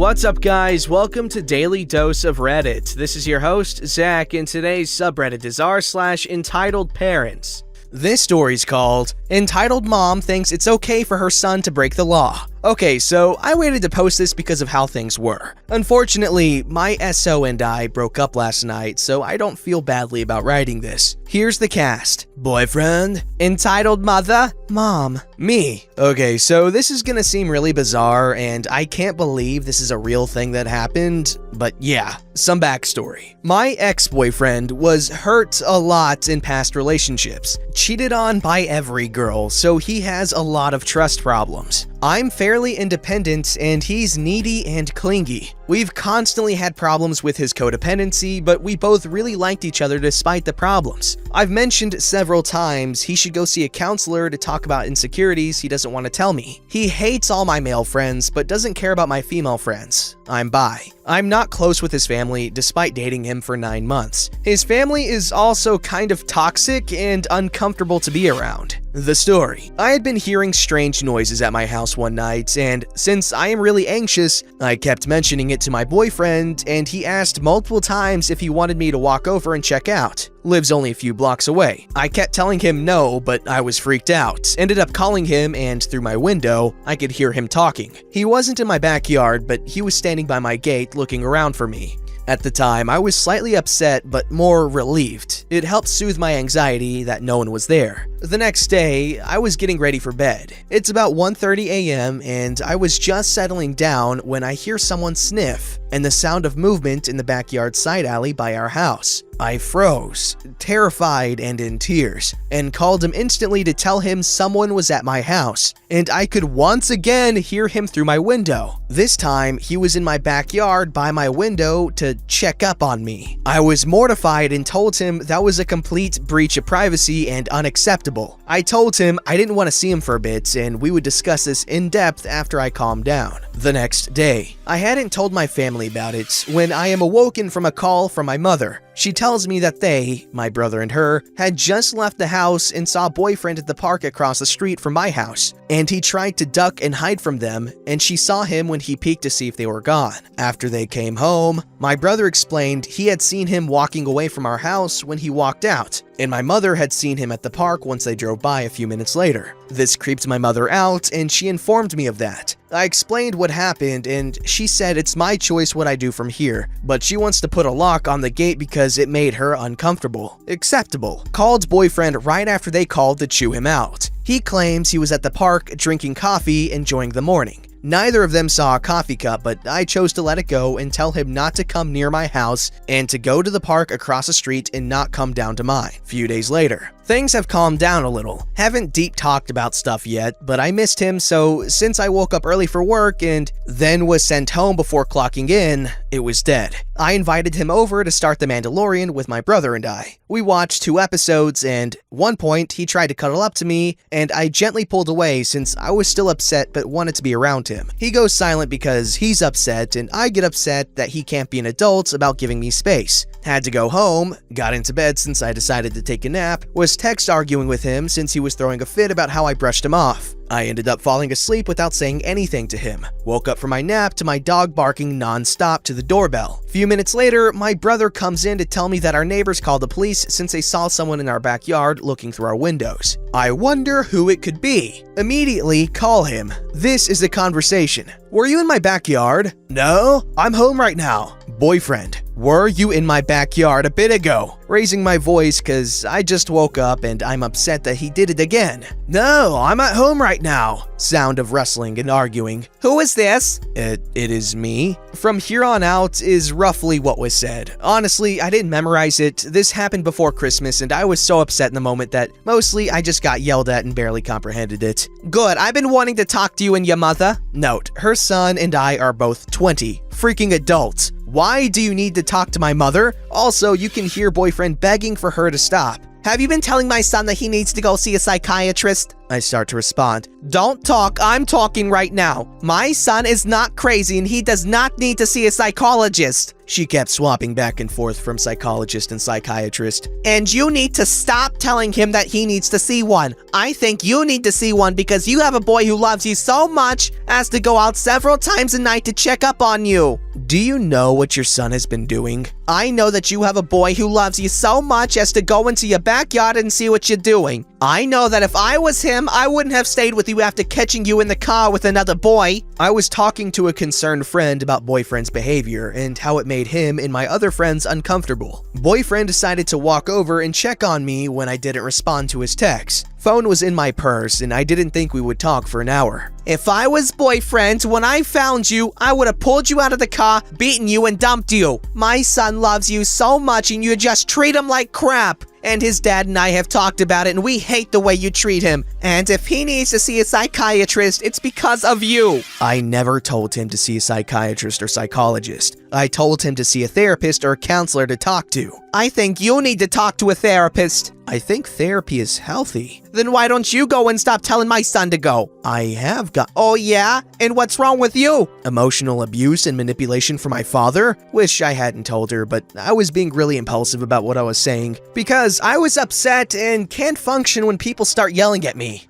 What's up, guys? Welcome to Daily Dose of Reddit. This is your host, Zach, and today's subreddit is r/EntitledParents. This story's called Entitled Mom Thinks It's Okay for Her Son to Break the Law. Okay, so I waited to post this because of how things were. Unfortunately, my SO and I broke up last night, so I don't feel badly about writing this. Here's the cast. Boyfriend, entitled mother, mom, me. Okay, so this is gonna seem really bizarre, and I can't believe this is a real thing that happened, but yeah, some backstory. My ex-boyfriend was hurt a lot in past relationships, cheated on by every girl, so he has a lot of trust problems. I'm fairly independent and he's needy and clingy. We've constantly had problems with his codependency, but we both really liked each other despite the problems. I've mentioned several times he should go see a counselor to talk about insecurities he doesn't want to tell me. He hates all my male friends, but doesn't care about my female friends. I'm bi. I'm not close with his family despite dating him for 9 months. His family is also kind of toxic and uncomfortable to be around. The story. I had been hearing strange noises at my house one night, and since I am really anxious, I kept mentioning it to my boyfriend, and he asked multiple times if he wanted me to walk over and check out. Lives only a few blocks away. I kept telling him no, but I was freaked out. Ended up calling him, and through my window, I could hear him talking. He wasn't in my backyard, but he was standing by my gate looking around for me. At the time, I was slightly upset, but more relieved. It helped soothe my anxiety that no one was there. The next day, I was getting ready for bed. It's about 1:30 a.m. and I was just settling down when I hear someone sniff and the sound of movement in the backyard side alley by our house. I froze, terrified and in tears, and called him instantly to tell him someone was at my house, and I could once again hear him through my window. This time, he was in my backyard by my window to check up on me. I was mortified and told him that was a complete breach of privacy and unacceptable. I told him I didn't want to see him for a bit, and we would discuss this in depth after I calmed down. The next day, I hadn't told my family about it when I am awoken from a call from my mother. She tells me that they, my brother and her, had just left the house and saw a boyfriend at the park across the street from my house, and he tried to duck and hide from them, and she saw him when he peeked to see if they were gone. After they came home, my brother explained he had seen him walking away from our house when he walked out, and my mother had seen him at the park once they drove by a few minutes later. This creeped my mother out, and she informed me of that. I explained what happened, and she said it's my choice what I do from here, but she wants to put a lock on the gate because it made her uncomfortable. Acceptable. Called boyfriend right after they called to chew him out. He claims he was at the park drinking coffee, enjoying the morning. Neither of them saw a coffee cup, but I chose to let it go and tell him not to come near my house and to go to the park across the street and not come down to mine. Few days later, things have calmed down a little. Haven't deep talked about stuff yet, but I missed him, so since I woke up early for work and then was sent home before clocking in, it was dead. I invited him over to start The Mandalorian with my brother and I. We watched 2 episodes, and one point he tried to cuddle up to me, and I gently pulled away since I was still upset but wanted to be around him. He goes silent because he's upset, and I get upset that he can't be an adult about giving me space. Had to go home, got into bed since I decided to take a nap, was text arguing with him since he was throwing a fit about how I brushed him off. I ended up falling asleep without saying anything to him. Woke up from my nap to my dog barking non-stop to the doorbell. Few minutes later, my brother comes in to tell me that our neighbors called the police since they saw someone in our backyard looking through our windows. I wonder who it could be. Immediately call him. This is the conversation. Were you in my backyard? No, I'm home right now. Boyfriend. Were you in my backyard a bit ago? Raising my voice cause I just woke up and I'm upset that he did it again. No, I'm at home right now. Sound of wrestling and arguing. Who is this? It is me. From here on out is roughly what was said. Honestly, I didn't memorize it. This happened before Christmas and I was so upset in the moment that mostly I just got yelled at and barely comprehended it. Good, I've been wanting to talk to you and your mother. Note, her son and I are both 20, freaking adults. Why do you need to talk to my mother? Also, you can hear boyfriend begging for her to stop. Have you been telling my son that he needs to go see a psychiatrist? I start to respond. Don't talk, I'm talking right now. My son is not crazy and he does not need to see a psychologist. She kept swapping back and forth from psychologist and psychiatrist. And you need to stop telling him that he needs to see one. I think you need to see one because you have a boy who loves you so much as to go out several times a night to check up on you. Do you know what your son has been doing? I know that you have a boy who loves you so much as to go into your backyard and see what you're doing. I know that if I was him, I wouldn't have stayed with you after catching you in the car with another boy. I was talking to a concerned friend about boyfriend's behavior and how it made him and my other friends uncomfortable. Boyfriend decided to walk over and check on me when I didn't respond to his text. Phone was in my purse and I didn't think we would talk for an hour. If I was boyfriend, when I found you, I would have pulled you out of the car, beaten you, and dumped you. My son loves you so much and you just treat him like crap. And his dad and I have talked about it and we hate the way you treat him. And if he needs to see a psychiatrist, it's because of you. I never told him to see a psychiatrist or psychologist. I told him to see a therapist or a counselor to talk to. I think you need to talk to a therapist. I think therapy is healthy. Then why don't you go and stop telling my son to go? I have got— Oh yeah? And what's wrong with you? Emotional abuse and manipulation from my father? Wish I hadn't told her, but I was being really impulsive about what I was saying because I was upset and can't function when people start yelling at me.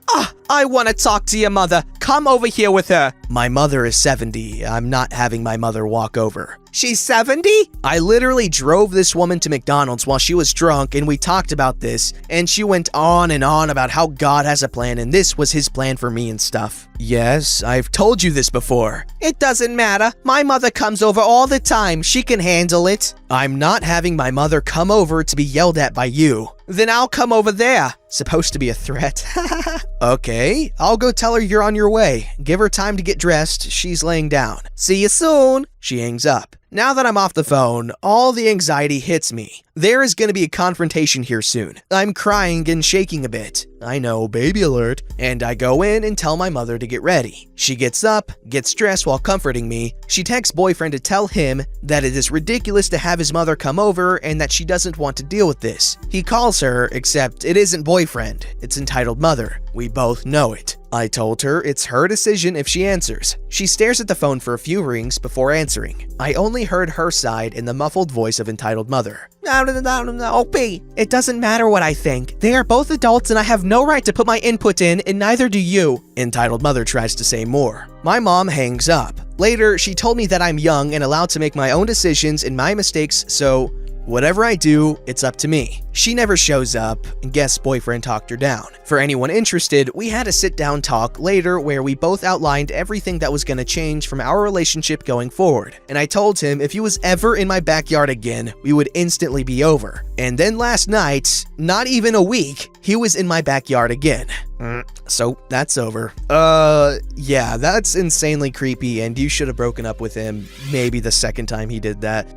I want to talk to your mother. Come over here with her. My mother is 70. I'm not having my mother walk over. She's 70? I literally drove this woman to McDonald's while she was drunk and we talked about this and she went on and on about how God has a plan and this was his plan for me and stuff. Yes, I've told you this before. It doesn't matter. My mother comes over all the time. She can handle it. I'm not having my mother come over to be yelled at by you. Then I'll come over there. Supposed to be a threat. Okay, I'll go tell her you're on your way. Give her time to get dressed. She's laying down. See you soon. She hangs up. Now that I'm off the phone, all the anxiety hits me. There is going to be a confrontation here soon. I'm crying and shaking a bit. I know, baby alert. And I go in and tell my mother to get ready. She gets up, gets dressed while comforting me. She texts boyfriend to tell him that it is ridiculous to have his mother come over and that she doesn't want to deal with this. He calls her, except it isn't boyfriend, it's entitled mother. We both know it. I told her it's her decision if she answers. She stares at the phone for a few rings before answering. I only heard her side in the muffled voice of entitled mother. OP, it doesn't matter what I think. They are both adults and I have no right to put my input in and neither do you. Entitled mother tries to say more. My mom hangs up. Later, she told me that I'm young and allowed to make my own decisions and my mistakes, so whatever I do, it's up to me. She never shows up, and guess boyfriend talked her down. For anyone interested, we had a sit-down talk later where we both outlined everything that was gonna change from our relationship going forward. And I told him if he was ever in my backyard again, we would instantly be over. And then last night, not even a week, he was in my backyard again. So that's over. Yeah, that's insanely creepy, and you should have broken up with him maybe the second time he did that.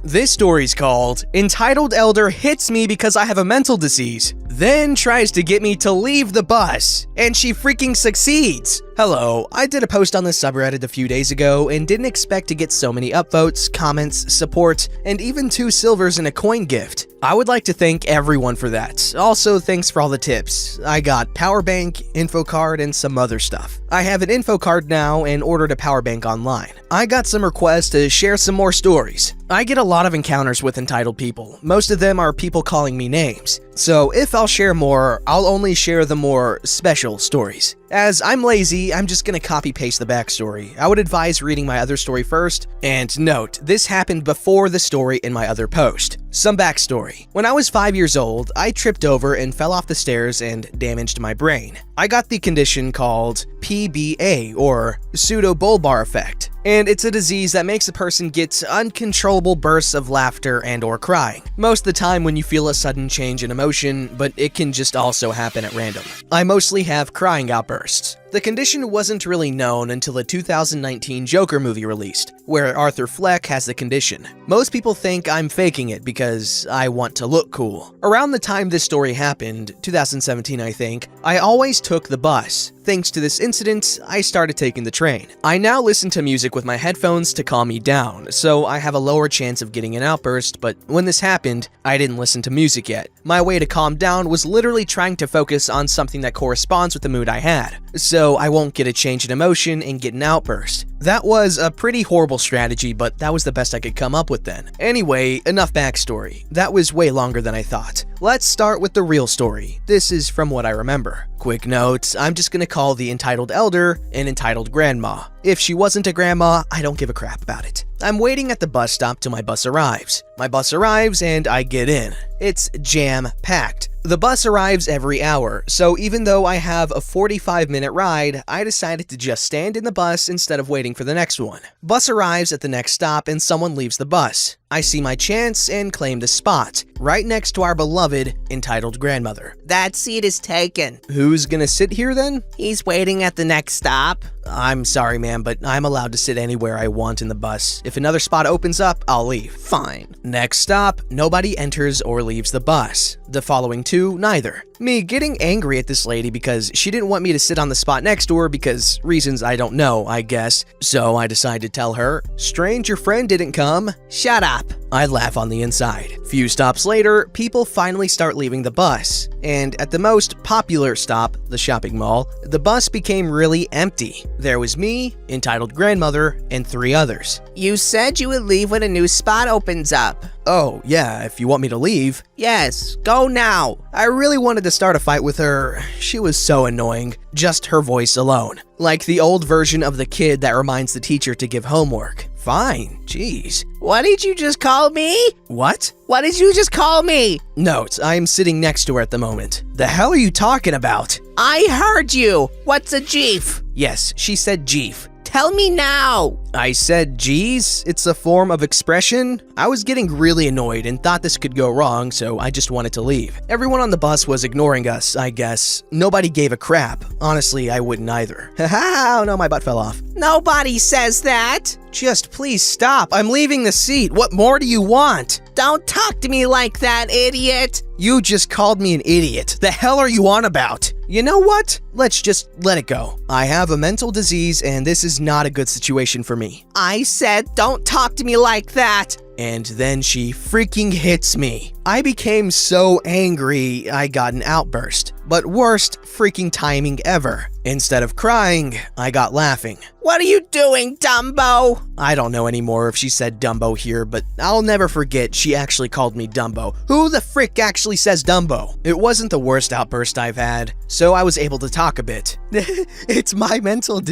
This story's called Entitled Elder Hits Me Because I Have a Mental Disease, then tries to get me to leave the bus, and she freaking succeeds. Hello, I did a post on this subreddit a few days ago and didn't expect to get so many upvotes, comments, support, and even 2 silvers and a coin gift. I would like to thank everyone for that. Also, thanks for all the tips. I got power bank, info card, and some other stuff. I have an info card now and ordered a power bank online. I got some requests to share some more stories. I get a lot of encounters with entitled people. Most of them are people calling me names. So if I'll share more, I'll only share the more special stories. As I'm lazy, I'm just gonna copy-paste the backstory. I would advise reading my other story first. And note, this happened before the story in my other post. Some backstory. When I was 5 years old, I tripped over and fell off the stairs and damaged my brain. I got the condition called PBA, or pseudobulbar effect. And it's a disease that makes a person get uncontrollable bursts of laughter and or crying. Most of the time when you feel a sudden change in emotion, but it can just also happen at random. I mostly have crying outbursts. The condition wasn't really known until the 2019 Joker movie released, where Arthur Fleck has the condition. Most people think I'm faking it because I want to look cool. Around the time this story happened, 2017 I think, I always took the bus. Thanks to this incident, I started taking the train. I now listen to music with my headphones to calm me down, so I have a lower chance of getting an outburst, but when this happened, I didn't listen to music yet. My way to calm down was literally trying to focus on something that corresponds with the mood I had, so I won't get a change in emotion and get an outburst. That was a pretty horrible strategy, but that was the best I could come up with then. Anyway, enough backstory. That was way longer than I thought. Let's start with the real story. This is from what I remember. Quick note, I'm just gonna call the entitled elder an entitled grandma. If she wasn't a grandma, I don't give a crap about it. I'm waiting at the bus stop till my bus arrives. My bus arrives and I get in. It's jam-packed. The bus arrives every hour, so even though I have a 45-minute ride, I decided to just stand in the bus instead of waiting for the next one. Bus arrives at the next stop and someone leaves the bus. I see my chance and claim the spot, right next to our beloved entitled grandmother. That seat is taken. Who's gonna sit here then? He's waiting at the next stop. I'm sorry, ma'am, but I'm allowed to sit anywhere I want in the bus. If another spot opens up, I'll leave. Fine. Next stop, nobody enters or leaves the bus. The following two, neither. Me getting angry at this lady because she didn't want me to sit on the spot next to her because reasons I don't know, I guess. So I decided to tell her, "Strange, your friend didn't come." Shut up. I laugh on the inside. Few stops later, people finally start leaving the bus. And at the most popular stop, the shopping mall, the bus became really empty. There was me, entitled grandmother, and 3 others. You said you would leave when a new spot opens up. Oh, yeah, if you want me to leave. Yes, go now. I really wanted to start a fight with her. She was so annoying. Just her voice alone. Like the old version of the kid that reminds the teacher to give homework. Fine, jeez. What did you just call me? What? What did you just call me? Note, I am sitting next to her at the moment. The hell are you talking about? I heard you. What's a jeef? Yes, she said jeef. Tell me now. I said geez, it's a form of expression. I was getting really annoyed and thought this could go wrong, so I just wanted to leave. Everyone on the bus was ignoring us, I guess. Nobody gave a crap. Honestly, I wouldn't either. Haha, oh no, my butt fell off. Nobody says that. Just please stop. I'm leaving the seat. What more do you want? Don't talk to me like that, idiot. You just called me an idiot. The hell are you on about? You know what? Let's just let it go. I have a mental disease and this is not a good situation for me. I said don't talk to me like that. And then she freaking hits me. I became so angry, I got an outburst. But worst freaking timing ever. Instead of crying, I got laughing. What are you doing, Dumbo? I don't know anymore if she said Dumbo here, but I'll never forget she actually called me Dumbo. Who the frick actually says Dumbo? It wasn't the worst outburst I've had, so I was able to talk a bit. It's my mental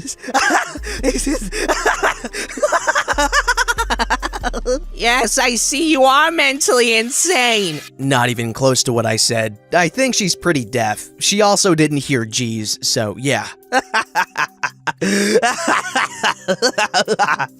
Yes, I see you are mentally insane. Not even close to what I said. I think she's pretty deaf. She also didn't hear G's, so yeah.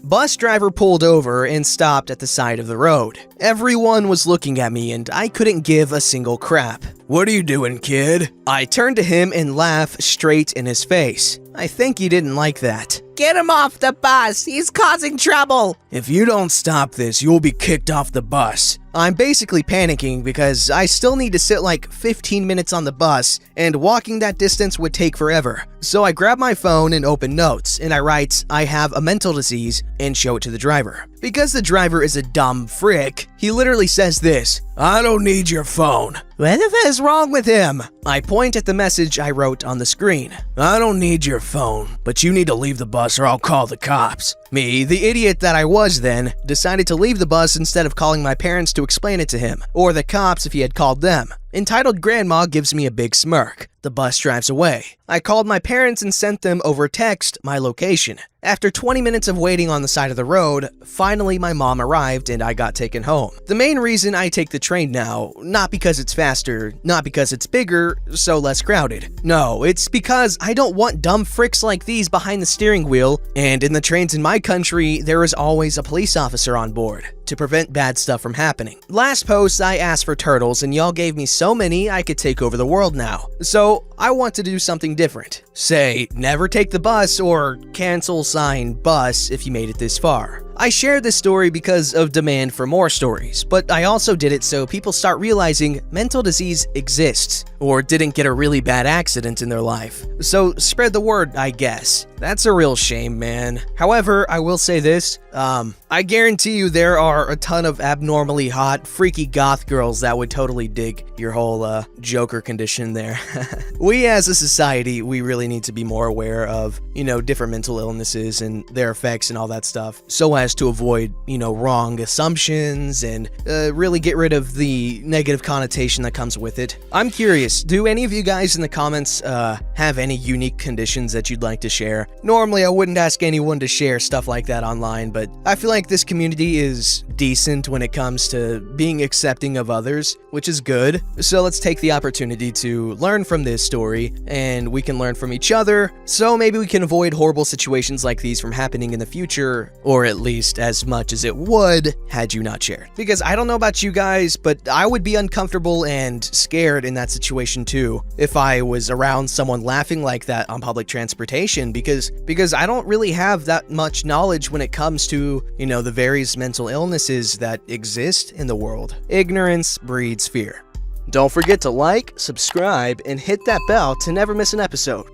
Bus driver pulled over and stopped at the side of the road. Everyone was looking at me and I couldn't give a single crap. "What are you doing, kid?" I turned to him and laughed straight in his face. I think he didn't like that. Get him off the bus. He's causing trouble. "If you don't stop this, you'll be kicked off the bus." I'm basically panicking because I still need to sit like 15 minutes on the bus, and walking that distance would take forever. So I grab my phone and open notes, and I write, "I have a mental disease," and show it to the driver. Because the driver is a dumb frick, he literally says this, "I don't need your phone." What the f is wrong with him? I point at the message I wrote on the screen. "I don't need your phone, but you need to leave the bus or I'll call the cops." Me, the idiot that I was then, decided to leave the bus instead of calling my parents to explain it to him, or the cops if he had called them. Entitled Grandma gives me a big smirk. The bus drives away. I called my parents and sent them over text my location. After 20 minutes of waiting on the side of the road, finally my mom arrived and I got taken home. The main reason I take the train now, not because it's faster, not because it's bigger, so less crowded. No, it's because I don't want dumb fricks like these behind the steering wheel, and in the trains in my country, there is always a police officer on board. to prevent bad stuff from happening. Last post, I asked for turtles, and y'all gave me so many I could take over the world now. So I want to do something different. Say, never take the bus, or cancel sign bus if you made it this far. I shared this story because of demand for more stories, but I also did it so people start realizing mental disease exists, or didn't get a really bad accident in their life. So spread the word, I guess. That's a real shame, man. However, I will say this, I guarantee you there are a ton of abnormally hot, freaky goth girls that would totally dig your whole, Joker condition there. We as a society, we really need to be more aware of, different mental illnesses and their effects and all that stuff, so as to avoid, wrong assumptions and, really get rid of the negative connotation that comes with it. I'm curious, do any of you guys in the comments, have any unique conditions that you'd like to share? Normally, I wouldn't ask anyone to share stuff like that online, but I feel like this community is decent when it comes to being accepting of others, which is good. So let's take the opportunity to learn from this story, and we can learn from each other, so maybe we can avoid horrible situations like these from happening in the future, or at least as much as it would had you not shared. Because I don't know about you guys, but I would be uncomfortable and scared in that situation too, if I was around someone laughing like that on public transportation, because I don't really have that much knowledge when it comes to, the various mental illnesses that exist in the world. Ignorance breeds fear. Don't forget to like, subscribe, and hit that bell to never miss an episode.